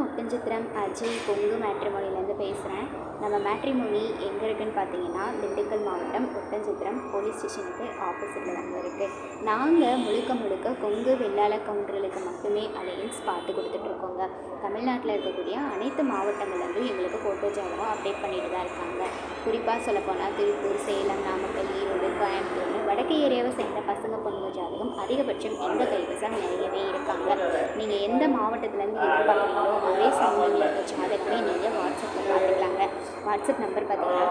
ஒட்டன்சத்திரம் அஜய் கொங்கு மேட்ரிமோனிலேருந்து பேசுகிறேன். நம்ம மேட்ரிமோனி எங்கே இருக்குதுன்னு பார்த்தீங்கன்னா, திண்டுக்கல் மாவட்டம் ஒட்டன்சத்திரம் போலீஸ் ஸ்டேஷனுக்கு ஆப்போசிட்டில் வந்து இருக்குது. நாங்கள் முழுக்க கொங்கு வெள்ளாள கவுண்டர்களுக்கு மட்டுமே அலையன்ஸ் பார்த்து கொடுத்துட்ருக்கோங்க. தமிழ்நாட்டில் இருக்கக்கூடிய அனைத்து மாவட்டங்கள்லேருந்தும் எங்களுக்கு ஃபோட்டோ ஜாதகம் அப்டேட் பண்ணிட்டு தான் இருக்காங்க. குறிப்பாக சொல்லப்போனால் திருப்பூர், சேலம், நாமக்கல், ஈரோடு, கோயம்புத்தூர்னு வடக்கு ஏரியாவை சேர்ந்த பசங்க பொண்ணுங்க ஜாதகம் அதிகபட்சம் எங்கள் கைவசம் நிறையவே இருக்காங்க. நீங்கள் எந்த மாவட்டத்துலேருந்து எதிர்பார்க்குறீங்களோ அதே சம்பளம் இருக்க ஜாதகமே நீங்கள் வாட்ஸ்அப்பில் பார்த்துக்கலாங்க. வாட்ஸ்அப் நம்பர் பார்த்தீங்கன்னா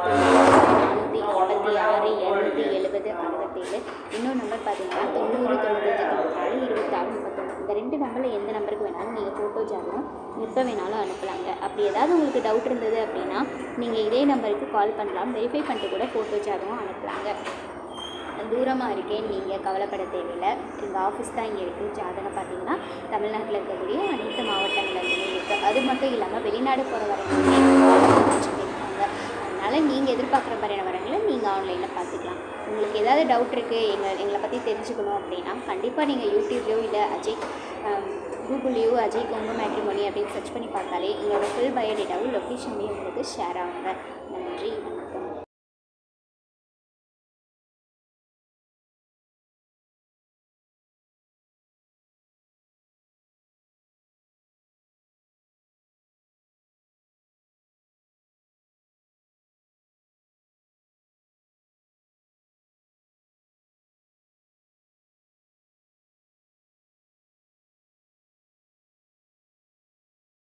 486 270 67. இன்னொரு நம்பர் பார்த்தீங்கன்னா 90 95 26 26 31. இந்த 2 நம்பரில் எந்த நம்பருக்கு வேணாலும் நீங்கள் ஃபோட்டோ ஜாதகம் எப்போ வேணாலும் அனுப்பலாங்க. அப்படி ஏதாவது உங்களுக்கு டவுட் இருந்தது அப்படின்னா நீங்கள் இதே நம்பருக்கு கால் பண்ணலாம். வெரிஃபை பண்ணிட்டு கூட ஃபோட்டோ ஜாதகம் அனுப்பலாங்க. தூரமாக இருக்கேன்னு நீங்கள் கவலைப்பட தேவையில்லை. எங்கள் ஆஃபீஸ் தான் இங்கே இருக்குது. ஜாதகம் பார்த்தீங்கன்னா தமிழ்நாட்டில் இருக்கக்கூடிய அனைத்து மாவட்டங்கள்லேருந்துமே இருக்குது. அது மட்டும் இல்லாமல் வெளிநாடு போகிற வரவங்களுமே இருக்காங்க. அதனால் நீங்கள் எதிர்பார்க்குற மாதிரியான வரங்களை நீங்கள் ஆன்லைனில் பார்த்துக்கலாம். உங்களுக்கு ஏதாவது டவுட் இருக்குது, எங்களை பற்றி தெரிஞ்சுக்கணும் அப்படின்னா கண்டிப்பாக நீங்கள் யூடியூப்லேயோ இல்லை கூகுள்லேயோ அஜய் கொங்கு மேட்ரிமோனி அப்படின்னு சர்ச் பண்ணி பார்த்தாலே எங்களோட ஃபுல் பயோடேட்டாவும் லொக்கேஷன்லேயும் உங்களுக்கு ஷேர் ஆகுங்க.